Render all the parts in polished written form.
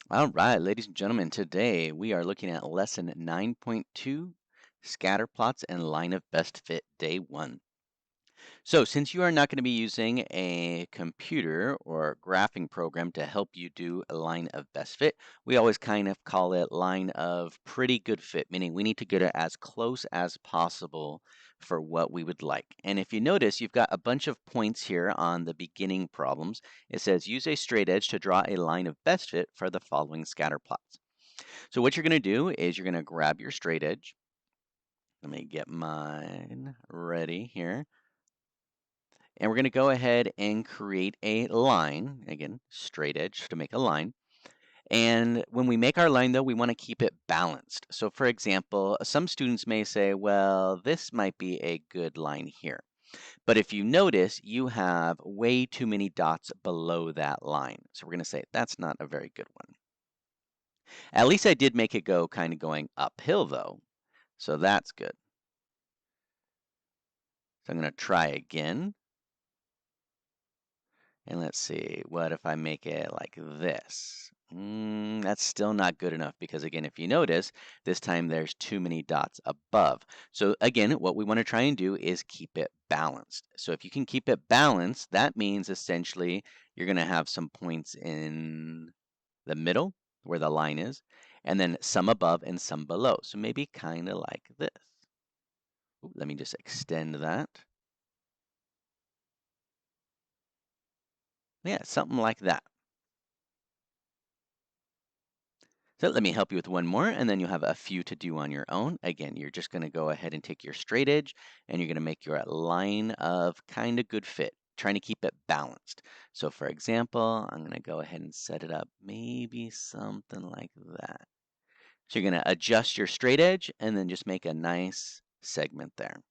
All right, ladies and gentlemen, today we are looking at lesson 9.2, scatter plots and line of best fit, day 1. So since you are not going to be using a computer or graphing program to help you do a line of best fit, we always kind of call it line of pretty good fit, meaning we need to get it as close as possible for what we would like. And if you notice, you've got a bunch of points here on the beginning problems. It says use a straight edge to draw a line of best fit for the following scatter plots. So what you're going to do is you're going to grab your straight edge. Let me get mine ready here. And we're going to go ahead and create a line, again, straight edge to make a line. And when we make our line, though, we want to keep it balanced. So for example, some students may say, well, this might be a good line here. But if you notice, you have way too many dots below that line. So we're going to say that's not a very good one. At least I did make it go kind of going uphill, though. So that's good. So I'm going to try again. And let's see, what if I make it like this? That's still not good enough because, again, if you notice, this time there's too many dots above. So again, what we want to try and do is keep it balanced. So if you can keep it balanced, that means essentially you're going to have some points in the middle where the line is, and then some above and some below. So maybe kind of like this. Ooh, let me just extend that. Yeah, something like that. So let me help you with one more, and then you'll have a few to do on your own. Again, you're just going to go ahead and take your straight edge, and you're going to make your line of kind of good fit, trying to keep it balanced. So for example, I'm going to go ahead and set it up maybe something like that. So you're going to adjust your straight edge, and then just make a nice segment there.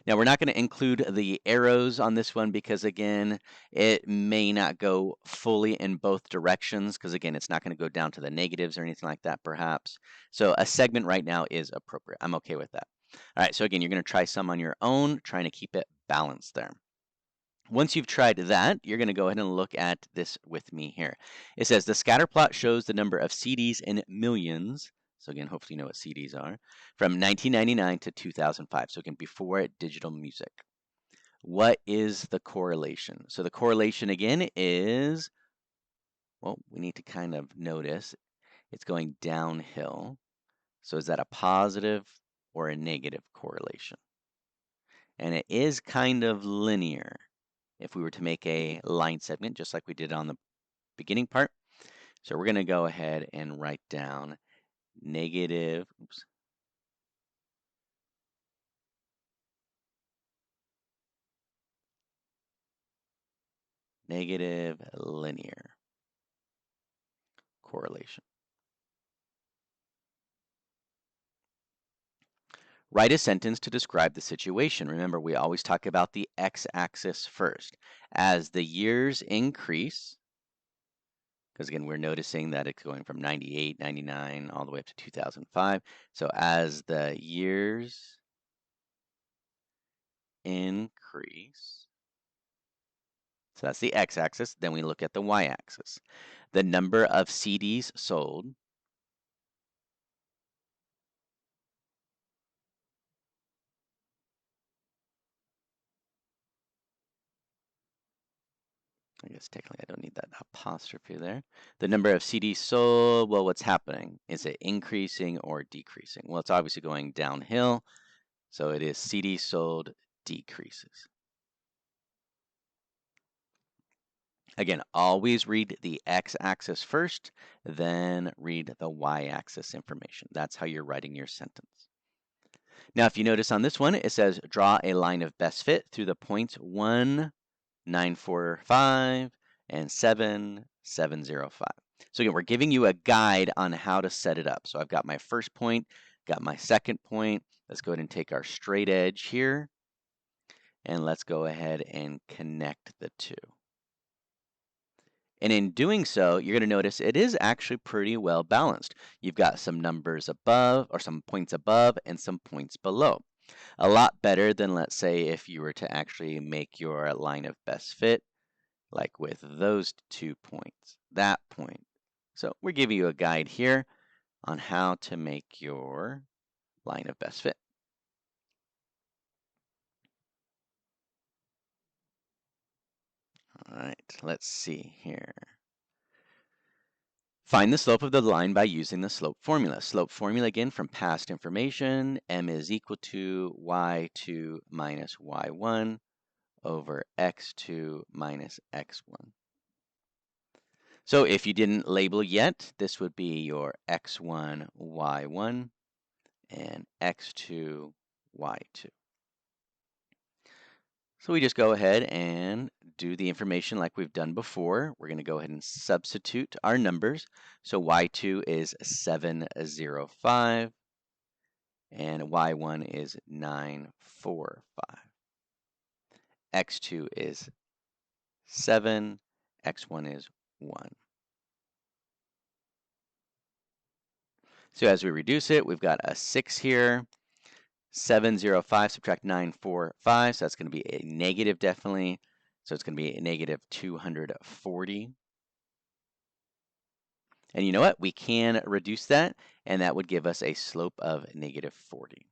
Now we're not going to include the arrows on this one because again, it may not go fully in both directions because again, it's not going to go down to the negatives or anything like that perhaps. So a segment right now is appropriate. I'm okay with that. All right, so again, you're going to try some on your own, trying to keep it balanced there. Once you've tried that, you're going to go ahead and look at this with me here. It says the scatter plot shows the number of CDs in millions. So again, hopefully you know what CDs are, from 1999 to 2005. So again, before digital music. What is the correlation? So the correlation again is, well, we need to kind of notice it's going downhill. So is that a positive or a negative correlation? And it is kind of linear if we were to make a line segment, just like we did on the beginning part. So we're going to go ahead and write down negative, negative linear correlation. Write a sentence to describe the situation. Remember, we always talk about the x-axis first. As the years increase, because again, we're noticing that it's going from 98, 99, all the way up to 2005. So as the years increase, so that's the x-axis. Then we look at the y-axis. The number of CDs sold. I guess technically I don't need that apostrophe there. The number of CDs sold, well, what's happening? Is it increasing or decreasing? Well, it's obviously going downhill. So it is CDs sold decreases. Again, always read the x-axis first, then read the y-axis information. That's how you're writing your sentence. Now, if you notice on this one, it says draw a line of best fit through the points 1, 945, and 7, 705. So again, we're giving you a guide on how to set it up. So I've got my first point, got my second point. Let's go ahead and take our straight edge here, and let's go ahead and connect the two. And in doing so, you're going to notice it is actually pretty well balanced. You've got some numbers above, or some points above, and some points below. A lot better than, let's say, if you were to actually make your line of best fit, like with those 2 points, that point, So we're giving you a guide here on how to make your line of best fit. All right, let's see here. Find the slope of the line by using the slope formula. Slope formula again from past information, m is equal to y2 minus y1 over x2 minus x1. So if you didn't label yet, this would be your x1, y1, and x2, y2. So we just go ahead and do the information like we've done before. We're going to go ahead and substitute our numbers. So y2 is 705 and y1 is 945. x2 is 7, x1 is 1. So as we reduce it, we've got a 6 here. 705 subtract 945, so that's going to be a negative definitely. So it's going to be a negative 240. And you know what? We can reduce that, and that would give us a slope of negative 40.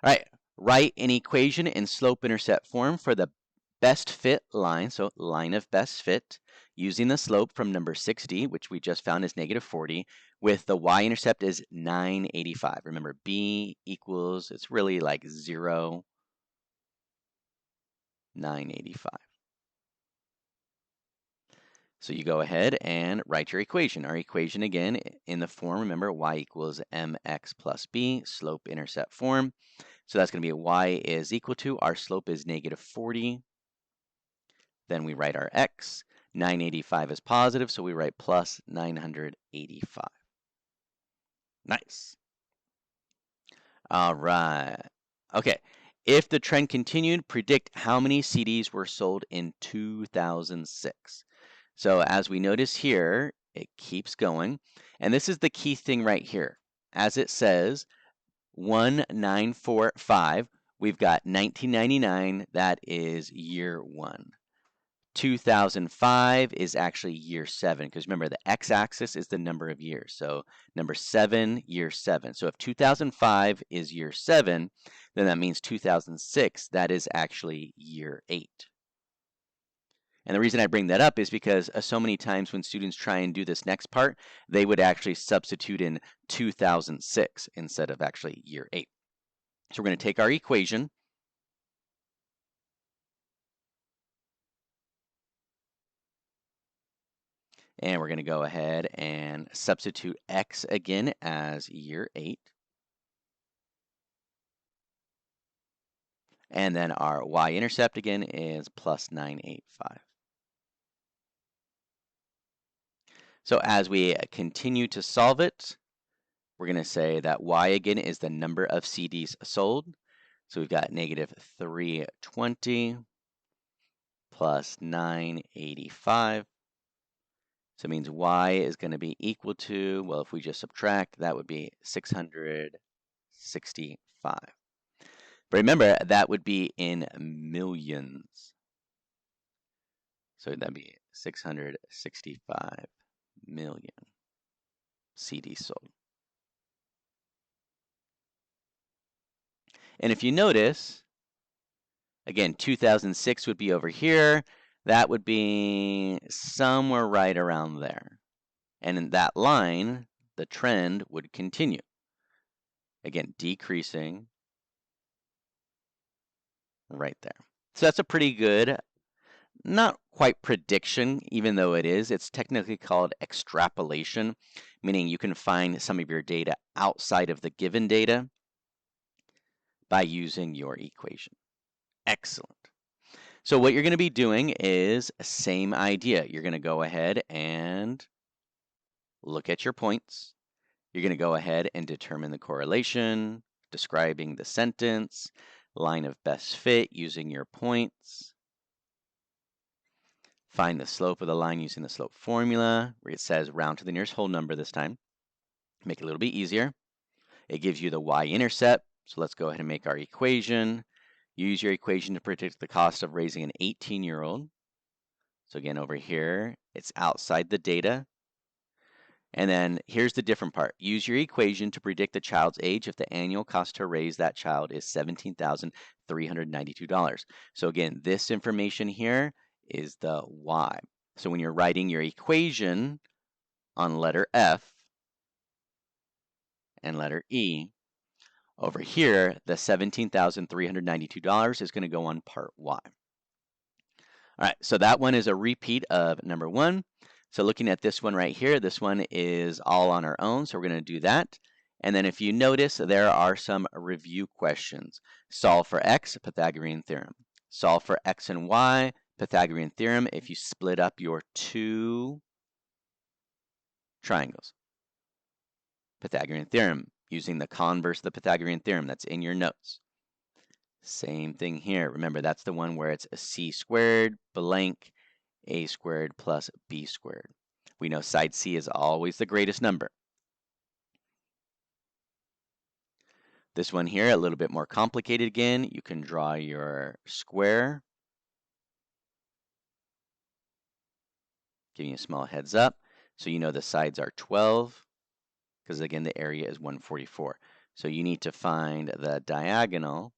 All right, write an equation in slope-intercept form for the best fit line, so line of best fit, using the slope from number 60, which we just found is negative 40, with the y-intercept is 985. Remember, b equals, it's really like 0, 985. So you go ahead and write your equation. Our equation again in the form, remember, y equals mx plus b, slope-intercept form. So that's going to be y is equal to, our slope is negative 40. Then we write our x. 985 is positive, so we write plus 985. Nice. All right. Okay. If the trend continued, predict how many CDs were sold in 2006. So as we notice here, it keeps going. And this is the key thing right here. As it says, 1945, we've got 1999, that is year 1. 2005 is actually year 7, because remember the x-axis is the number of years. So number 7, year 7. So if 2005 is year 7, then that means 2006, that is actually year 8. And the reason I bring that up is because so many times when students try and do this next part, they would actually substitute in 2006 instead of actually year 8. So we're going to take our equation, and we're going to go ahead and substitute x again as year 8. And then our y-intercept again is plus 985. So as we continue to solve it, we're going to say that y again is the number of CDs sold. So we've got negative 320 plus 985. So it means y is going to be equal to, well, if we just subtract, that would be 665. But remember, that would be in millions. So that'd be 665 million CDs sold. And if you notice, again, 2006 would be over here. That would be somewhere right around there. And in that line, the trend would continue. Again, decreasing right there. So that's a pretty good, not quite prediction, even though it is. It's technically called extrapolation, meaning you can find some of your data outside of the given data by using your equation. Excellent. So what you're going to be doing is same idea. You're going to go ahead and look at your points. You're going to go ahead and determine the correlation, describing the sentence, line of best fit using your points. Find the slope of the line using the slope formula, where it says round to the nearest whole number this time. Make it a little bit easier. It gives you the y-intercept. So let's go ahead and make our equation. Use your equation to predict the cost of raising an 18-year-old. So again, over here, it's outside the data. And then here's the different part. Use your equation to predict the child's age if the annual cost to raise that child is $17,392. So again, this information here is the Y. So when you're writing your equation on letter F and letter E, over here, the $17,392 is going to go on part Y. All right, so that one is a repeat of number 1. So looking at this one right here, this one is all on our own, so we're going to do that. And then if you notice, there are some review questions. Solve for x, Pythagorean theorem. Solve for x and y, Pythagorean theorem, if you split up your two triangles. Pythagorean theorem, using the converse of the Pythagorean theorem, that's in your notes. Same thing here. Remember, that's the one where it's a c squared blank a squared plus b squared. We know side c is always the greatest number. This one here, a little bit more complicated again. You can draw your square. Giving you a small heads up. So you know the sides are 12, because again, the area is 144. So you need to find the diagonal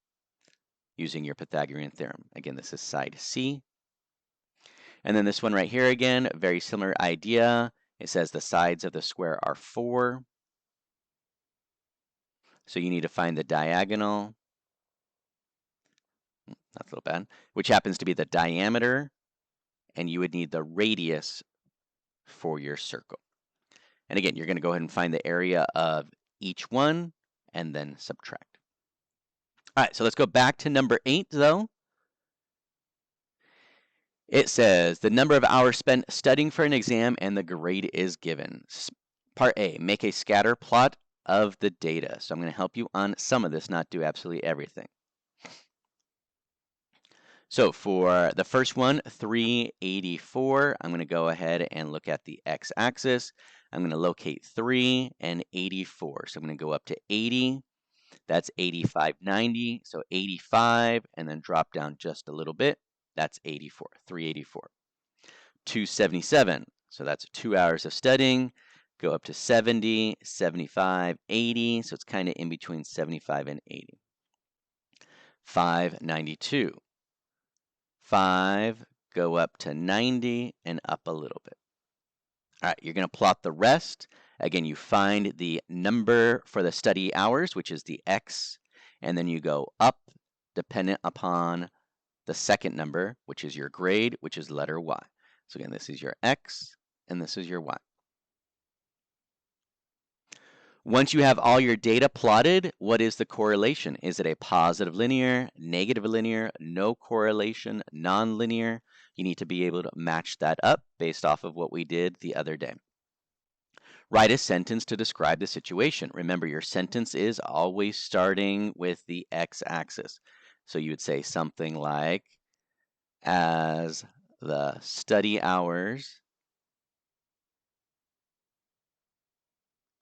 using your Pythagorean theorem. Again, this is side C. And then this one right here again, very similar idea. It says the sides of the square are 4. So you need to find the diagonal. That's a little bad. Which happens to be the diameter. And you would need the radius for your circle. And again, you're going to go ahead and find the area of each one and then subtract. All right, so let's go back to number 8, though. It says the number of hours spent studying for an exam and the grade is given. Part A, make a scatter plot of the data. So I'm going to help you on some of this, not do absolutely everything. So for the first one, 384, I'm going to go ahead and look at the x-axis. I'm going to locate 3 and 84. So I'm going to go up to 80. That's 8590, so 85, and then drop down just a little bit. That's 84, 384. 277, so that's 2 hours of studying. Go up to 70, 75, 80, so it's kind of in between 75 and 80. 592. 5, go up to 90 and up a little bit. All right, you're going to plot the rest. Again, you find the number for the study hours, which is the x, and then you go up dependent upon the second number, which is your grade, which is letter y. So again, this is your x, and this is your y. Once you have all your data plotted, what is the correlation? Is it a positive linear, negative linear, no correlation, nonlinear? You need to be able to match that up based off of what we did the other day. Write a sentence to describe the situation. Remember, your sentence is always starting with the x-axis. So you would say something like, as the study hours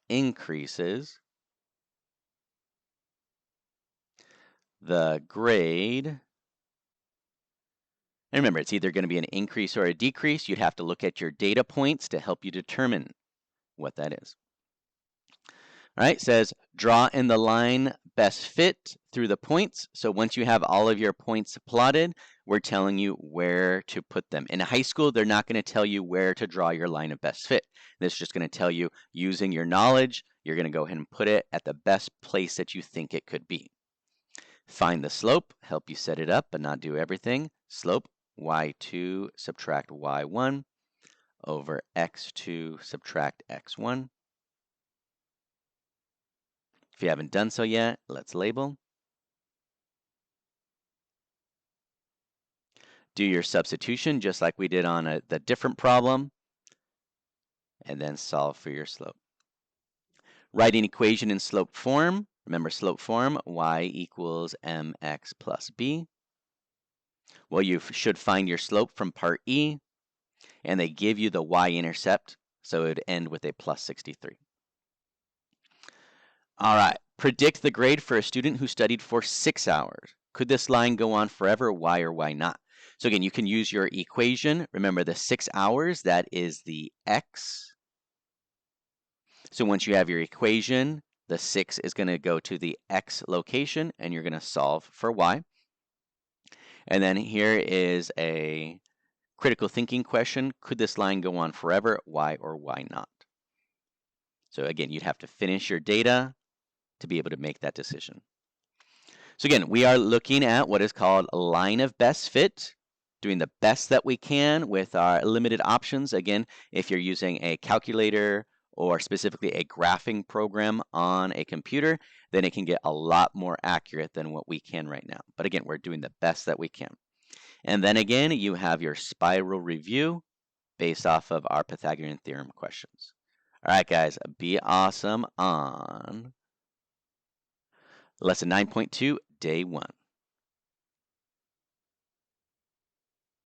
increases, the grade, and remember, it's either going to be an increase or a decrease. You'd have to look at your data points to help you determine what that is. All right, it says draw in the line best fit through the points. So once you have all of your points plotted, we're telling you where to put them. In high school, they're not going to tell you where to draw your line of best fit. This is just going to tell you, using your knowledge, you're going to go ahead and put it at the best place that you think it could be. Find the slope, help you set it up but not do everything. Slope, y2 subtract y1 over x2 subtract x1. If you haven't done so yet, let's label. Do your substitution just like we did on the different problem, and then solve for your slope. Write an equation in slope form. Remember slope form, y equals mx plus b. Well, you should find your slope from part E, and they give you the y-intercept, so it would end with a plus 63. All right, predict the grade for a student who studied for 6 hours. Could this line go on forever? Why or why not? So again, you can use your equation. Remember the 6 hours, that is the x. So once you have your equation, the 6 is going to go to the x location, and you're going to solve for y. And then here is a critical thinking question. Could this line go on forever? Why or why not? So again, you'd have to finish your data to be able to make that decision. So again, we are looking at what is called a line of best fit, doing the best that we can with our limited options. Again, if you're using a calculator or specifically a graphing program on a computer, then it can get a lot more accurate than what we can right now. But again, we're doing the best that we can. And then again, you have your spiral review based off of our Pythagorean theorem questions. All right, guys, be awesome on lesson 9.2, day 1.